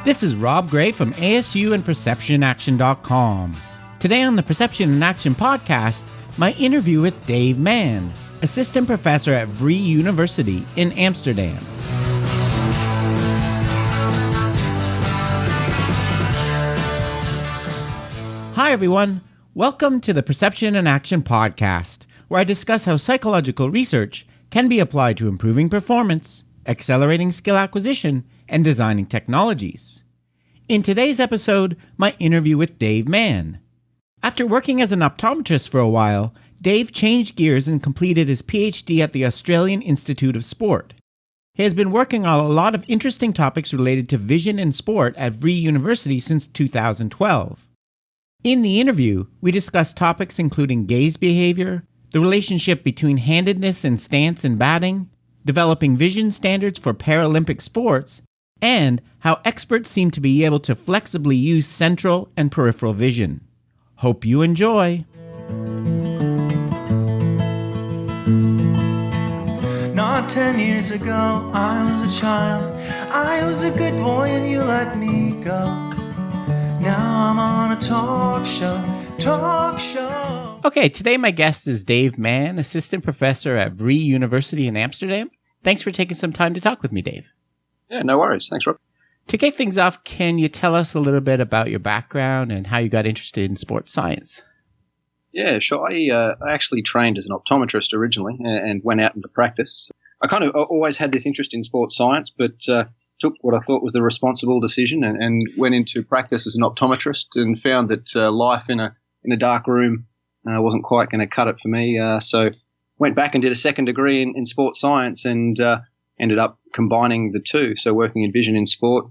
This is Rob Gray from ASU and PerceptionInAction.com. Today on the Perception in Action podcast, my interview with Dave Mann, assistant professor at Vrije University in Amsterdam. Hi everyone, welcome to the Perception in Action podcast, where I discuss how psychological research can be applied to improving performance, accelerating skill acquisition, and designing technologies. In today's episode, my interview with Dave Mann. After working as an optometrist for a while, Dave changed gears and completed his PhD at the Australian Institute of Sport. He has been working on a lot of interesting topics related to vision and sport at Vrije University since 2012. In the interview, we discussed topics including gaze behavior, the relationship between handedness and stance in batting, developing vision standards for Paralympic sports, and how experts seem to be able to flexibly use central and peripheral vision. Hope you enjoy. Not 10 years ago, I was a child. I was a good boy and you let me go. Now I'm on a talk show. Okay, today my guest is Dave Mann, assistant professor at Vrije University in Amsterdam. Thanks for taking some time to talk with me, Dave. Yeah, no worries. Thanks, Rob. To kick things off, can you tell us a little bit about your background and how you got interested in sports science? Yeah, sure. I actually trained as an optometrist originally and went out into practice. I kind of always had this interest in sports science, but took what I thought was the responsible decision and went into practice as an optometrist and found that life in a dark room wasn't quite going to cut it for me. So went back and did a second degree in sports science and ended up combining the two. So working in vision in sport,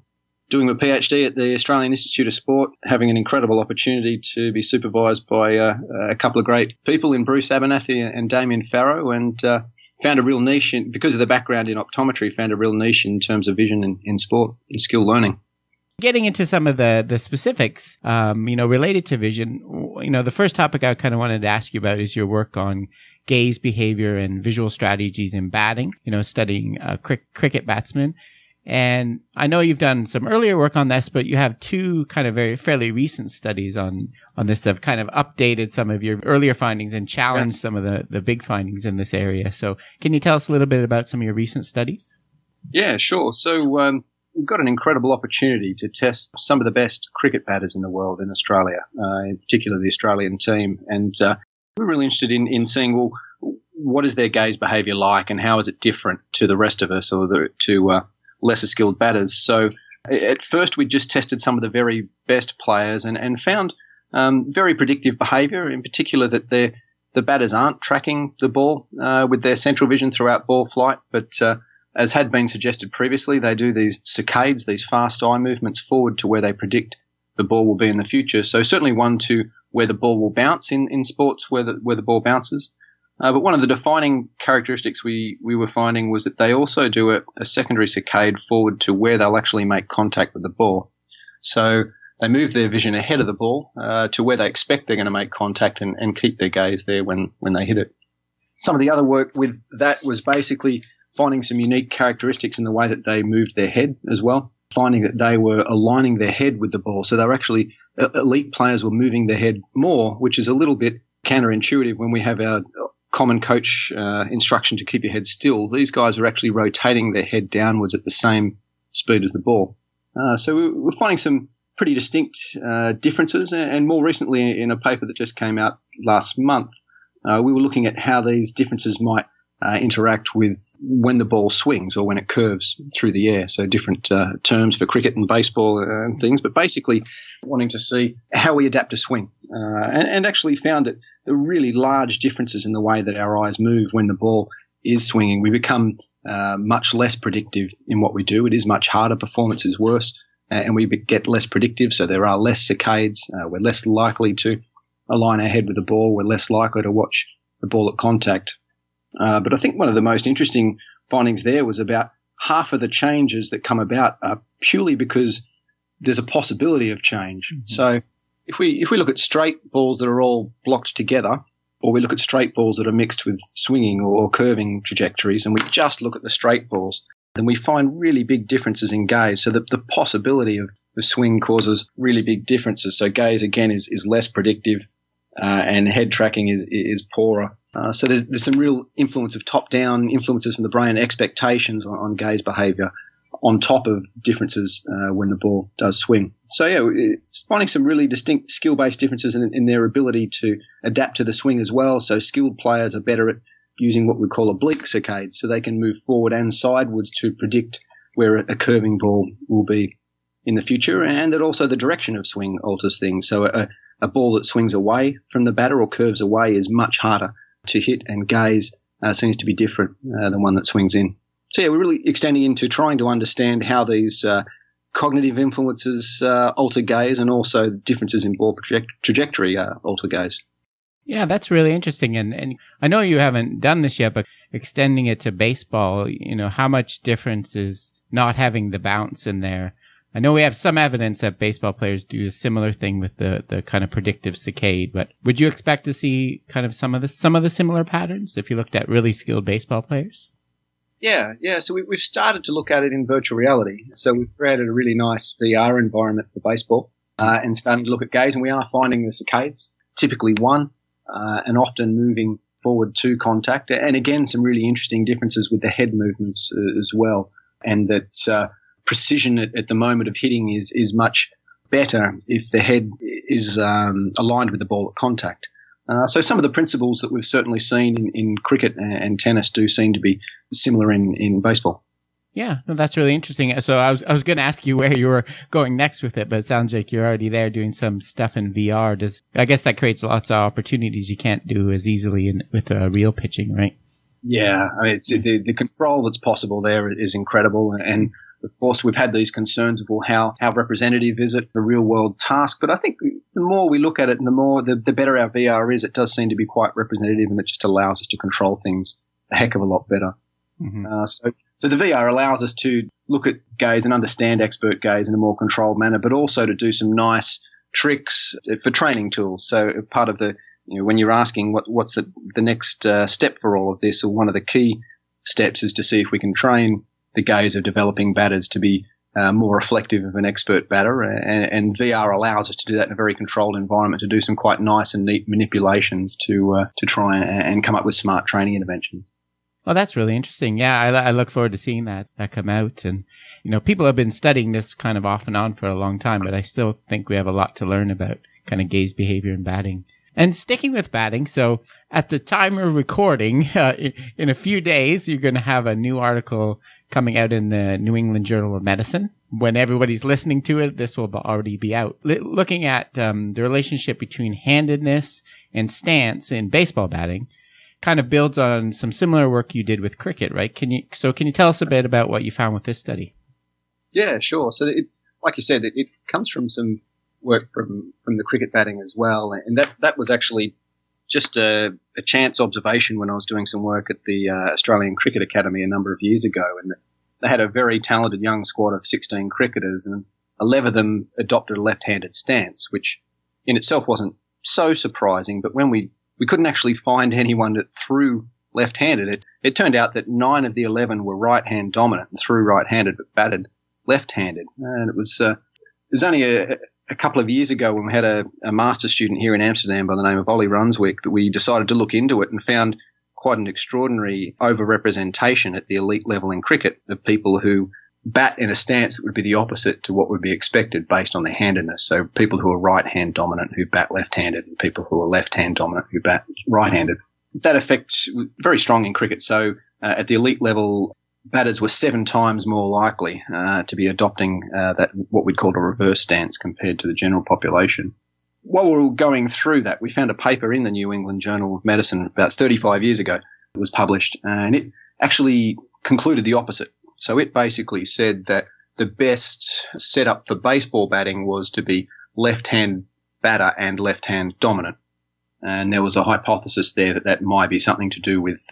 doing a PhD at the Australian Institute of Sport, having an incredible opportunity to be supervised by a couple of great people in Bruce Abernathy and Damien Farrow, and found a real niche, because of the background in optometry, found a real niche in terms of vision in sport and skill learning. Getting into some of the specifics, related to vision, the first topic I kind of wanted to ask you about is your work on gaze behavior and visual strategies in batting, studying cricket batsmen. And I know you've done some earlier work on this, but you have two kind of fairly recent studies on this that have kind of updated some of your earlier findings and challenged some of the big findings in this area. So can you tell us a little bit about some of your recent studies? Yeah, sure. So we've got an incredible opportunity to test some of the best cricket batters in the world in Australia, in particular the Australian team. And we're really interested in seeing, well, what is their gaze behavior like and how is it different to the rest of us or to lesser skilled batters. So at first we just tested some of the very best players and found very predictive behavior, in particular that the batters aren't tracking the ball with their central vision throughout ball flight, but as had been suggested previously, they do these saccades, these fast eye movements forward to where they predict the ball will be in the future. So certainly one to where the ball will bounce in sports where the ball bounces. But one of the defining characteristics we were finding was that they also do a secondary saccade forward to where they'll actually make contact with the ball. So they move their vision ahead of the ball to where they expect they're going to make contact and keep their gaze there when they hit it. Some of the other work with that was basically finding some unique characteristics in the way that they moved their head as well, finding that they were aligning their head with the ball. So they were actually, elite players were moving their head more, which is a little bit counterintuitive when we have our common coach instruction to keep your head still. These guys are actually rotating their head downwards at the same speed as the ball. So we're finding some pretty distinct differences. And more recently, in a paper that just came out last month, we were looking at how these differences might interact with when the ball swings or when it curves through the air. So different terms for cricket and baseball and things, but basically wanting to see how we adapt to swing. And actually found that there are really large differences in the way that our eyes move when the ball is swinging. We become much less predictive in what we do. It is much harder. Performance is worse, and we get less predictive. So there are less saccades. We're less likely to align our head with the ball. We're less likely to watch the ball at contact. But I think one of the most interesting findings there was about half of the changes that come about are purely because there's a possibility of change. Mm-hmm. So if we look at straight balls that are all blocked together, or we look at straight balls that are mixed with swinging or curving trajectories, and we just look at the straight balls, then we find really big differences in gaze. So the possibility the swing causes really big differences. So gaze, again, is less predictive, and head tracking is poorer. So there's some real influence of top-down influences from the brain, expectations on gaze behavior on top of differences when the ball does swing. So, yeah, it's finding some really distinct skill-based differences in their ability to adapt to the swing as well. So skilled players are better at using what we call oblique saccades, so they can move forward and sidewards to predict where a curving ball will be in the future, and that also the direction of swing alters things. So a ball that swings away from the batter or curves away is much harder to hit, and gaze seems to be different than one that swings in. So, yeah, we're really extending into trying to understand how these cognitive influences alter gaze, and also differences in ball trajectory alter gaze. Yeah, that's really interesting. And I know you haven't done this yet, but extending it to baseball, how much difference is not having the bounce in there? I know we have some evidence that baseball players do a similar thing with the kind of predictive saccade, but would you expect to see kind of some of the similar patterns if you looked at really skilled baseball players? Yeah. So we've started to look at it in virtual reality. So we've created a really nice VR environment for baseball and starting to look at gaze, and we are finding the saccades, typically one, and often moving forward to contact. And again, some really interesting differences with the head movements as well, and that precision at the moment of hitting is much better if the head is aligned with the ball at contact. So some of the principles that we've certainly seen in cricket and tennis do seem to be similar in baseball. Yeah, no, that's really interesting. So I was going to ask you where you were going next with it, but it sounds like you're already there doing some stuff in VR. I guess that creates lots of opportunities you can't do as easily with real pitching, right? Yeah, I mean, it's the control that's possible there is incredible, and of course, we've had these concerns of, well, how representative is it, a real-world task? But I think the more we look at it and the better our VR is, it does seem to be quite representative, and it just allows us to control things a heck of a lot better. Mm-hmm. So the VR allows us to look at gaze and understand expert gaze in a more controlled manner, but also to do some nice tricks for training tools. So part of the, when you're asking what's the next step for all of this, or one of the key steps is to see if we can train the gaze of developing batters to be more reflective of an expert batter, and VR allows us to do that in a very controlled environment, to do some quite nice and neat manipulations to try and come up with smart training interventions. Well, that's really interesting. Yeah, I look forward to seeing that come out. And, people have been studying this kind of off and on for a long time, but I still think we have a lot to learn about kind of gaze behavior and batting. And sticking with batting, so at the time of recording, in a few days, you're going to have a new article coming out in the New England Journal of Medicine. When everybody's listening to it, this will already be out. Looking at the relationship between handedness and stance in baseball batting, kind of builds on some similar work you did with cricket, right? Can you tell us a bit about what you found with this study? Yeah, sure. So like you said, it comes from some work from the cricket batting as well, and that was actually just a chance observation when I was doing some work at the Australian Cricket Academy a number of years ago, and they had a very talented young squad of 16 cricketers, and 11 of them adopted a left-handed stance, which in itself wasn't so surprising, but when we couldn't actually find anyone that threw left-handed, it turned out that 9 of the 11 were right-hand dominant and threw right-handed but batted left-handed. And it was only a couple of years ago when we had a master's student here in Amsterdam by the name of Ollie Runswick that we decided to look into it and found quite an extraordinary overrepresentation at the elite level in cricket of people who bat in a stance that would be the opposite to what would be expected based on their handedness. So people who are right-hand dominant who bat left-handed, and people who are left-hand dominant who bat right-handed. That effect was very strong in cricket. So at the elite level, batters were 7 times more likely to be adopting that what we'd call a reverse stance compared to the general population. While we were going through that, we found a paper in the New England Journal of Medicine about 35 years ago. It was published, and it actually concluded the opposite. So it basically said that the best setup for baseball batting was to be left-hand batter and left-hand dominant. And there was a hypothesis there that might be something to do with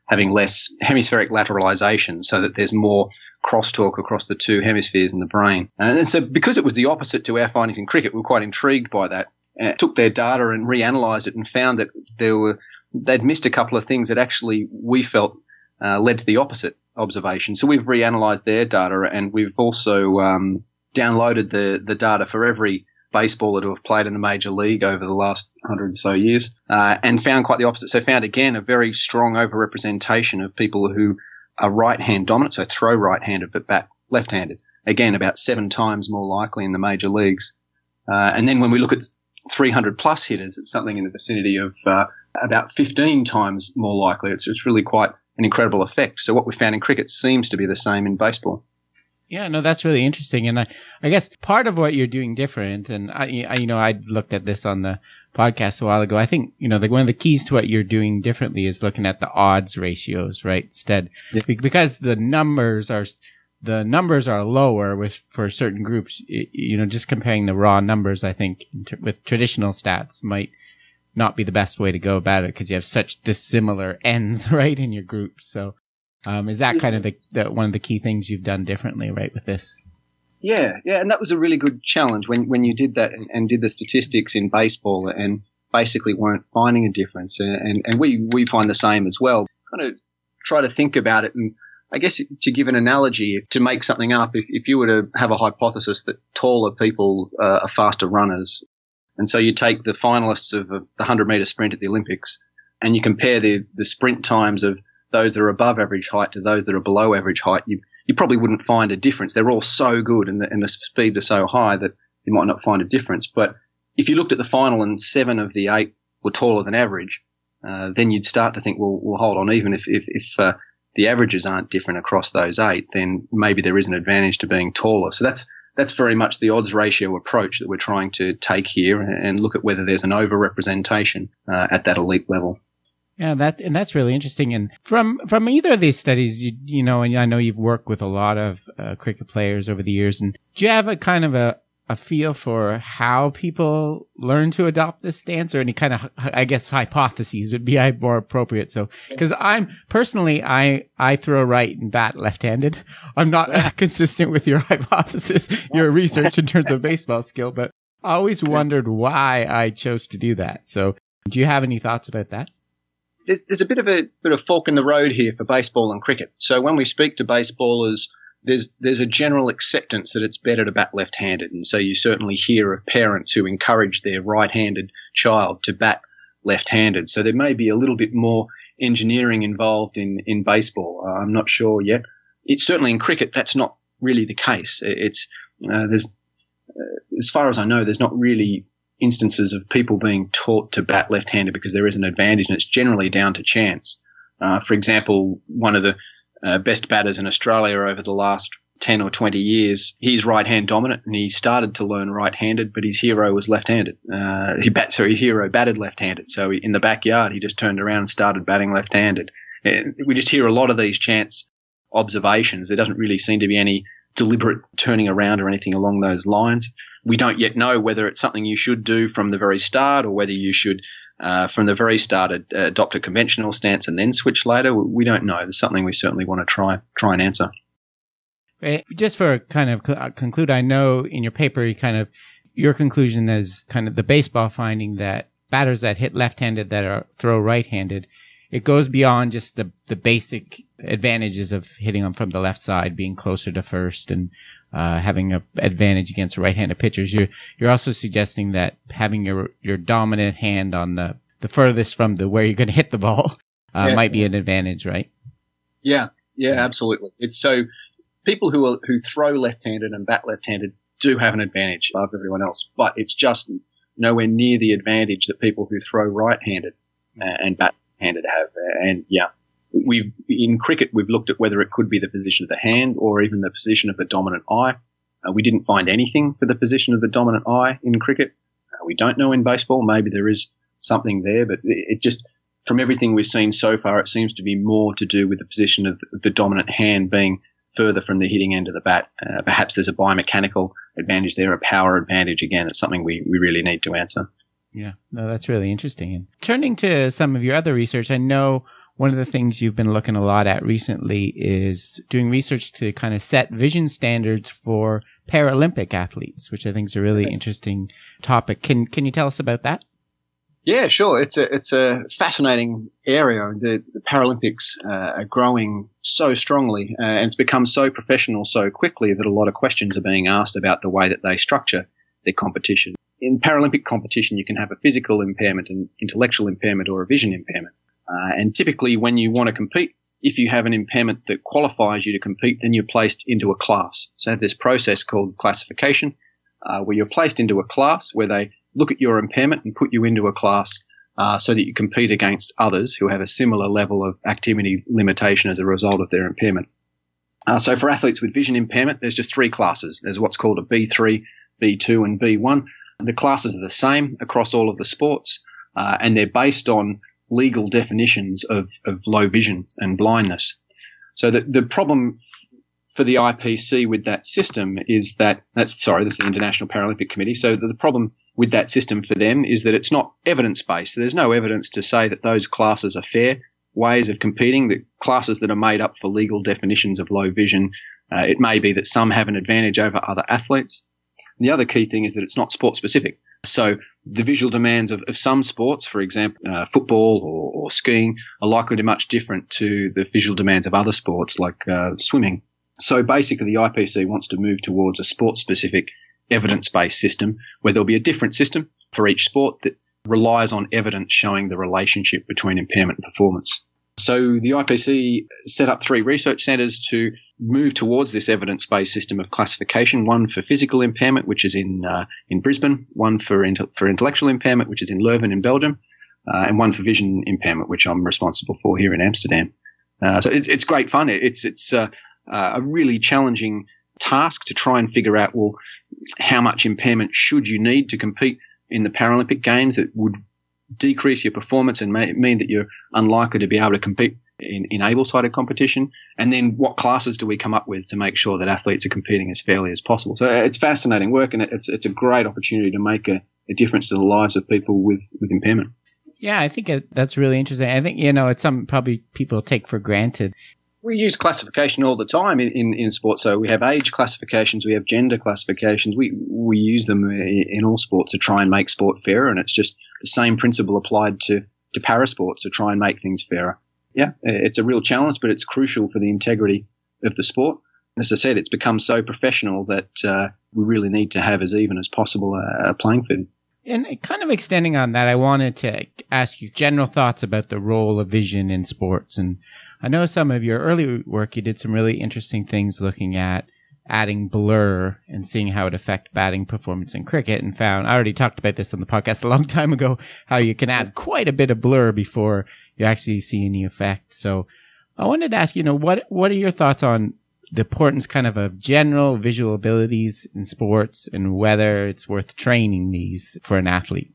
having less hemispheric lateralization, so that there's more crosstalk across the two hemispheres in the brain. And so because it was the opposite to our findings in cricket, we were quite intrigued by that. Took their data and reanalyzed it and found that they'd missed a couple of things that actually we felt led to the opposite observation. So we've reanalyzed their data, and we've also downloaded the data for every baseballer to have played in the major league over the last 100 or so years, and found quite the opposite. So found, again, a very strong overrepresentation of people who are right-hand dominant, so throw right-handed but bat left-handed. Again, about 7 times more likely in the major leagues. And then when we look at 300-plus hitters, it's something in the vicinity of about 15 times more likely. It's really quite an incredible effect. So what we found in cricket seems to be the same in baseball. Yeah, no, that's really interesting. And I guess part of what you're doing different, and I looked at this on the podcast a while ago. I think, one of the keys to what you're doing differently is looking at the odds ratios, right? Instead, because the numbers are lower for certain groups, just comparing the raw numbers, I think with traditional stats might not be the best way to go about it because you have such dissimilar ends, right, in your group. So, is that kind of the one of the key things you've done differently, right, with this? Yeah, and that was a really good challenge when you did that and did the statistics in baseball and basically weren't finding a difference. And we find the same as well. Kind of try to think about it, and I guess to give an analogy, to make something up, if you were to have a hypothesis that taller people are faster runners, and so you take the finalists of the 100-meter sprint at the Olympics and you compare the sprint times of those that are above average height to those that are below average height, you probably wouldn't find a difference. They're all so good and the speeds are so high that you might not find a difference. But if you looked at the final and 7 of the 8 were taller than average, then you'd start to think, well, hold on, even if the averages aren't different across those 8, then maybe there is an advantage to being taller. So that's very much the odds ratio approach that we're trying to take here and look at whether there's an overrepresentation at that elite level. Yeah, that's really interesting. And from either of these studies, and I know you've worked with a lot of cricket players over the years, and do you have a kind of a feel for how people learn to adopt this stance, or any kind of, I guess, hypotheses would be more appropriate? So, because I throw right and bat left-handed. I'm not consistent with your hypothesis, your research in terms of baseball skill, but I always wondered why I chose to do that. So, do you have any thoughts about that? There's a bit of a fork in the road here for baseball and cricket. So when we speak to baseballers, there's a general acceptance that it's better to bat left-handed. And so you certainly hear of parents who encourage their right-handed child to bat left-handed. So there may be a little bit more engineering involved in baseball. I'm not sure yet. It's certainly in cricket, that's not really the case. There's as far as I know, there's not really instances of people being taught to bat left-handed because there is an advantage, and it's generally down to chance. For example, one of the best batters in Australia over the last 10 or 20 years, he's right-hand dominant, and he started to learn right-handed, but his hero was left-handed. His hero batted left-handed, so in the backyard he just turned around and started batting left-handed. We just hear a lot of these chance observations. There doesn't really seem to be any deliberate turning around or anything along those lines. We don't yet know whether it's something you should do from the very start, or whether you should, from the very start, adopt a conventional stance and then switch later. We don't know. It's something we certainly want to try and answer. Just for kind of conclude, I know in your paper, your conclusion is kind of the baseball finding that batters that hit left-handed that throw right-handed, it goes beyond just the basic advantages of hitting them from the left side, being closer to first and having an advantage against right-handed pitchers. You're also suggesting that having your dominant hand on the furthest from where you're going to hit the ball might be an advantage, right? Yeah, absolutely. It's so people who throw left-handed and bat left-handed do have an advantage above everyone else, but it's just nowhere near the advantage that people who throw right-handed and bat-handed have. And yeah, in cricket, we've looked at whether it could be the position of the hand or even the position of the dominant eye. We didn't find anything for the position of the dominant eye in cricket. We don't know in baseball. Maybe there is something there, but it just, from everything we've seen so far, it seems to be more to do with the position of the dominant hand being further from the hitting end of the bat. Perhaps there's a biomechanical advantage there, a power advantage. Again, it's something we really need to answer. Yeah, no, that's really interesting. And turning to some of your other research, I know one of the things you've been looking a lot at recently is doing research to kind of set vision standards for Paralympic athletes, which I think is a really interesting topic. Can you tell us about that? Yeah, sure. It's a fascinating area. The Paralympics are growing so strongly, and it's become so professional so quickly that a lot of questions are being asked about the way that they structure their competition. In Paralympic competition, you can have a physical impairment, an intellectual impairment, or a vision impairment. And typically when you want to compete, if you have an impairment that qualifies you to compete, then you're placed into a class. So this process called classification, where you're placed into a class where they look at your impairment and put you into a class so that you compete against others who have a similar level of activity limitation as a result of their impairment. So for athletes with vision impairment, there's just 3 classes. There's what's called a B3, B2, and B1. The classes are the same across all of the sports, and they're based on legal definitions of low vision and blindness. So the problem for the IPC with that system is that's the International Paralympic Committee. So the problem with that system for them is that it's not evidence-based. So there's no evidence to say that those classes are fair ways of competing, the classes that are made up for legal definitions of low vision. It may be that some have an advantage over other athletes. The other key thing is that it's not sport-specific. So the visual demands of some sports, for example, football or skiing, are likely to be much different to the visual demands of other sports like swimming. So basically the IPC wants to move towards a sport-specific evidence-based system where there'll be a different system for each sport that relies on evidence showing the relationship between impairment and performance. So the IPC set up 3 research centres to move towards this evidence-based system of classification, one for physical impairment, which is in Brisbane, one for intellectual impairment, which is in Leuven in Belgium, and one for vision impairment, which I'm responsible for here in Amsterdam. So it's great fun. It's a really challenging task to try and figure out, well, how much impairment should you need to compete in the Paralympic Games that would decrease your performance and mean that you're unlikely to be able to compete in able-sided competition, and then what classes do we come up with to make sure that athletes are competing as fairly as possible. So it's fascinating work, and it's a great opportunity to make a difference to the lives of people with impairment. Yeah, I think that's really interesting. I think, it's something probably people take for granted. We use classification all the time in sports. So we have age classifications, we have gender classifications. We use them in all sports to try and make sport fairer, and it's just the same principle applied to parasports to try and make things fairer. Yeah, it's a real challenge, but it's crucial for the integrity of the sport. As I said, it's become so professional that we really need to have as even as possible a playing field. And kind of extending on that, I wanted to ask you general thoughts about the role of vision in sports. And I know some of your early work, you did some really interesting things looking at adding blur and seeing how it affects batting performance in cricket, and found, I already talked about this on the podcast a long time ago, how you can add quite a bit of blur before you actually see any effect. So I wanted to ask, what are your thoughts on the importance kind of general visual abilities in sports and whether it's worth training these for an athlete?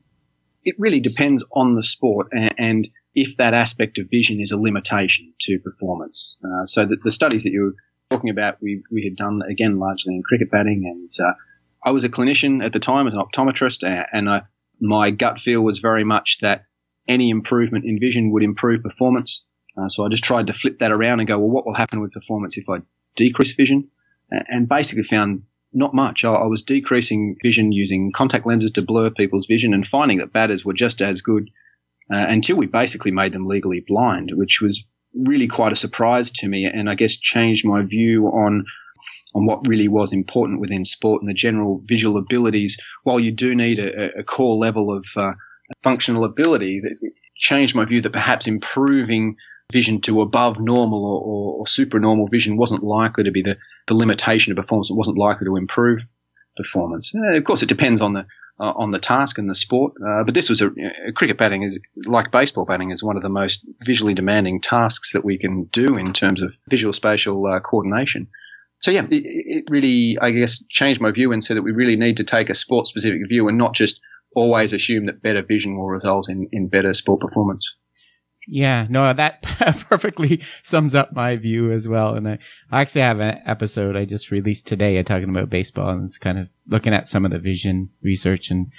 It really depends on the sport and if that aspect of vision is a limitation to performance. So the studies that you were talking about, we had done, again, largely in cricket batting. And I was a clinician at the time as an optometrist, and my gut feel was very much that any improvement in vision would improve performance. So I just tried to flip that around and go, well, what will happen with performance if I decrease vision? And basically found not much. I was decreasing vision using contact lenses to blur people's vision and finding that batters were just as good until we basically made them legally blind, which was really quite a surprise to me, and I guess changed my view on what really was important within sport and the general visual abilities. While you do need a core level of functional ability, it changed my view that perhaps improving vision to above normal or supernormal vision wasn't likely to be the limitation of performance. It wasn't likely to improve performance. Of course, it depends on the task and the sport. But this was cricket batting is like baseball batting is one of the most visually demanding tasks that we can do in terms of visual spatial coordination. So yeah, it really, I guess, changed my view and said that we really need to take a sport specific view and not just always assume that better vision will result in better sport performance. Yeah, no, that perfectly sums up my view as well. And I actually have an episode I just released today talking about baseball, and it's kind of looking at some of the vision research. And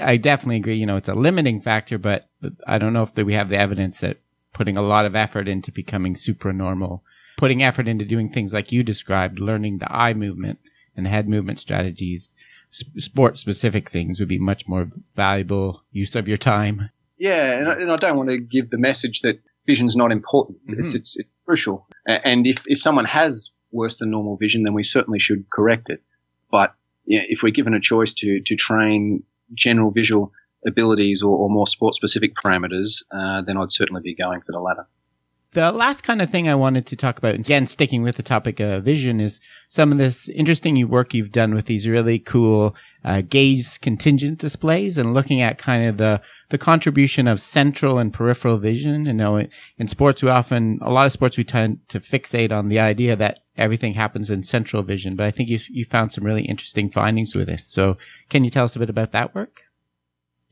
I definitely agree, it's a limiting factor, but I don't know if we have the evidence that putting a lot of effort into becoming supranormal, putting effort into doing things like you described, learning the eye movement and the head movement strategies, sport-specific things would be much more valuable use of your time. Yeah, and I don't want to give the message that vision's not important. Mm-hmm. It's crucial. And if someone has worse than normal vision, then we certainly should correct it. But if we're given a choice to train general visual abilities or more sport-specific parameters, then I'd certainly be going for the latter. The last kind of thing I wanted to talk about, again, sticking with the topic of vision, is some of this interesting work you've done with these really cool gaze contingent displays and looking at kind of the contribution of central and peripheral vision. You know, in sports, a lot of sports, we tend to fixate on the idea that everything happens in central vision, but I think you found some really interesting findings with this. So can you tell us a bit about that work?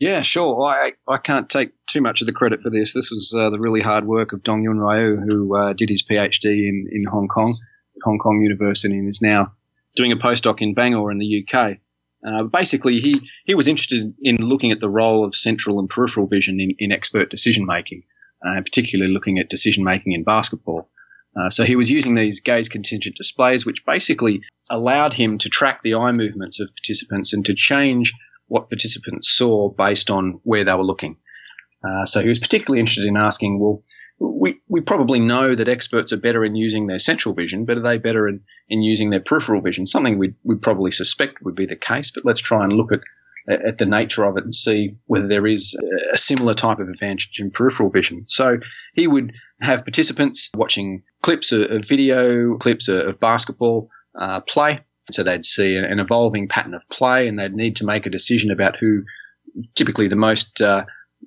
Yeah, sure. I can't take too much of the credit for this. This was the really hard work of Dong Yun Ryu, who did his PhD in Hong Kong, at Hong Kong University, and is now doing a postdoc in Bangor in the UK. Basically, he was interested in looking at the role of central and peripheral vision in expert decision-making, particularly looking at decision-making in basketball. So he was using these gaze contingent displays, which basically allowed him to track the eye movements of participants and to change what participants saw based on where they were looking. So he was particularly interested in asking, well, we probably know that experts are better in using their central vision, but are they better in using their peripheral vision? Something we'd probably suspect would be the case, but let's try and look at the nature of it and see whether there is a similar type of advantage in peripheral vision. So he would have participants watching clips of video, clips of basketball play. So they'd see an evolving pattern of play, and they'd need to make a decision about who typically the most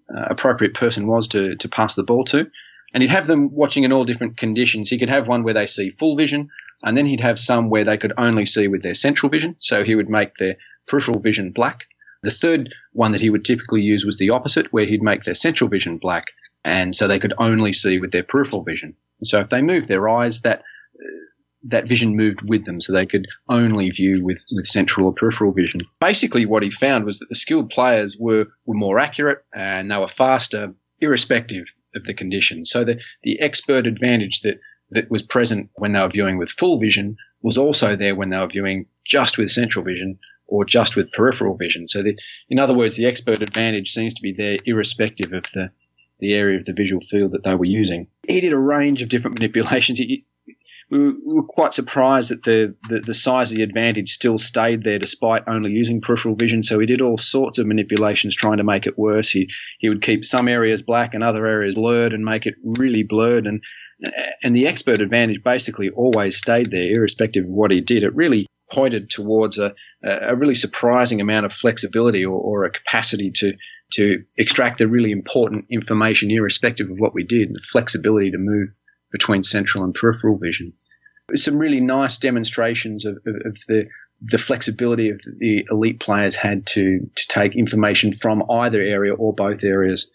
appropriate person was to pass the ball to. And he'd have them watching in all different conditions. He could have one where they see full vision, and then he'd have some where they could only see with their central vision. So he would make their peripheral vision black. The third one that he would typically use was the opposite, where he'd make their central vision black, and so they could only see with their peripheral vision. So if they moved their eyes, that vision moved with them, so they could only view with central or peripheral vision. Basically, what he found was that the skilled players were more accurate and they were faster, irrespective of the condition. So the expert advantage that was present when they were viewing with full vision was also there when they were viewing just with central vision or just with peripheral vision. So in other words, the expert advantage seems to be there irrespective of the area of the visual field that they were using. He did a range of different manipulations. We were quite surprised that the size of the advantage still stayed there despite only using peripheral vision. So he did all sorts of manipulations trying to make it worse. He would keep some areas black and other areas blurred and make it really blurred. And the expert advantage basically always stayed there irrespective of what he did. It really pointed towards a really surprising amount of flexibility or a capacity to extract the really important information irrespective of what we did, and the flexibility to move between central and peripheral vision. Some really nice demonstrations of the flexibility of the elite players had to take information from either area or both areas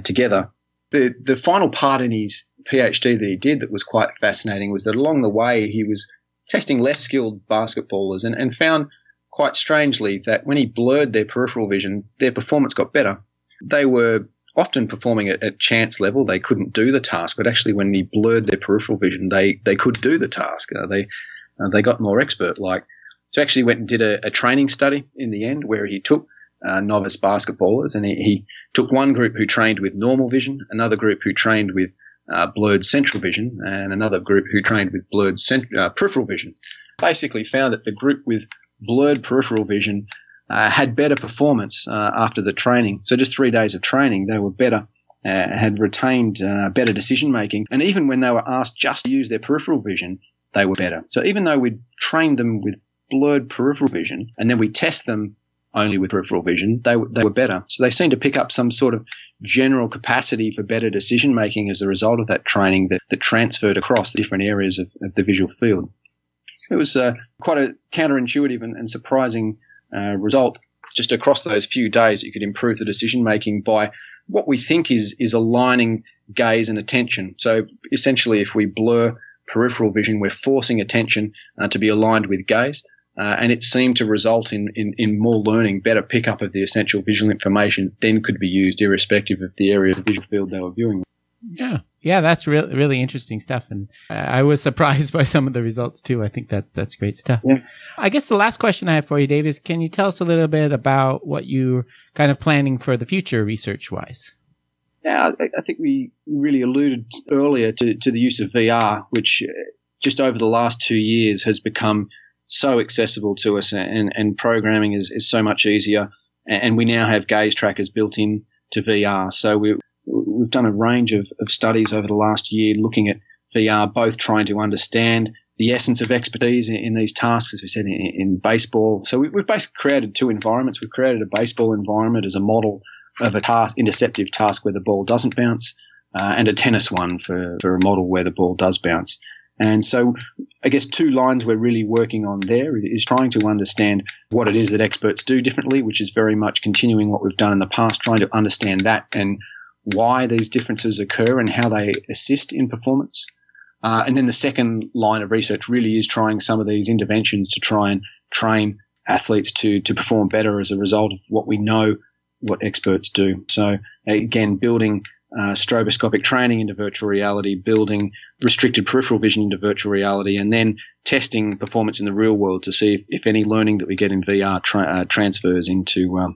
together. The final part in his PhD that he did that was quite fascinating was that along the way he was testing less skilled basketballers and found quite strangely that when he blurred their peripheral vision, their performance got better. They were often performing at chance level. They couldn't do the task, but actually when he blurred their peripheral vision, they could do the task. They got more expert-like. So actually went and did a training study in the end where he took novice basketballers and he took one group who trained with normal vision, another group who trained with blurred central vision, and another group who trained with blurred peripheral vision. Basically found that the group with blurred peripheral vision had better performance after the training. So just 3 days of training, they were better, had retained better decision-making. And even when they were asked just to use their peripheral vision, they were better. So even though we'd trained them with blurred peripheral vision and then we test them only with peripheral vision, they were better. So they seemed to pick up some sort of general capacity for better decision-making as a result of that training that transferred across the different areas of the visual field. It was quite a counterintuitive and surprising result. Just across those few days, you could improve the decision-making by what we think is aligning gaze and attention. So essentially, if we blur peripheral vision, we're forcing attention to be aligned with gaze. And it seemed to result in more learning, better pickup of the essential visual information then could be used irrespective of the area of the visual field they were viewing. Yeah, that's really interesting stuff. And I was surprised by some of the results too. I think that's great stuff. Yeah. I guess the last question I have for you, Dave, is can you tell us a little bit about what you're kind of planning for the future research-wise? Yeah, I think we really alluded earlier to the use of VR, which just over the last 2 years has become so accessible to us, and programming is so much easier. And we now have gaze trackers built in to VR. So we've done a range of studies over the last year looking at VR, both trying to understand the essence of expertise in these tasks, as we said, in baseball. So we've basically created two environments. We've created a baseball environment as a model of a interceptive task where the ball doesn't bounce, and a tennis one for a model where the ball does bounce. And so I guess two lines we're really working on there is trying to understand what it is that experts do differently, which is very much continuing what we've done in the past, trying to understand that and why these differences occur and how they assist in performance. And then the second line of research really is trying some of these interventions to try and train athletes to perform better as a result of what we know what experts do. So again, building stroboscopic training into virtual reality, building restricted peripheral vision into virtual reality, and then testing performance in the real world to see if any learning that we get in VR transfers into a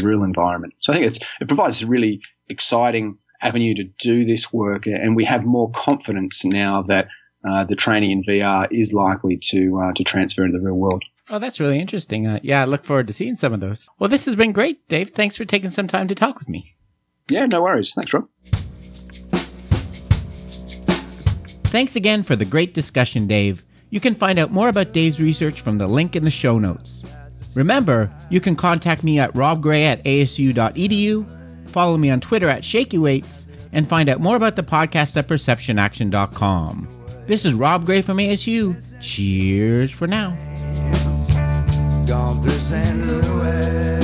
real environment. So I think it provides a really exciting avenue to do this work, and we have more confidence now that the training in VR is likely to transfer into the real world. Oh, that's really interesting. I look forward to seeing some of those. Well, this has been great, Dave. Thanks for taking some time to talk with me. Yeah, no worries. Thanks, Rob. Thanks again for the great discussion, Dave. You can find out more about Dave's research from the link in the show notes. Remember, you can contact me at robgray@asu.edu, follow me on Twitter at ShakyWeights, and find out more about the podcast at perceptionaction.com. This is Rob Gray from ASU. Cheers for now. Gone through St. Louis.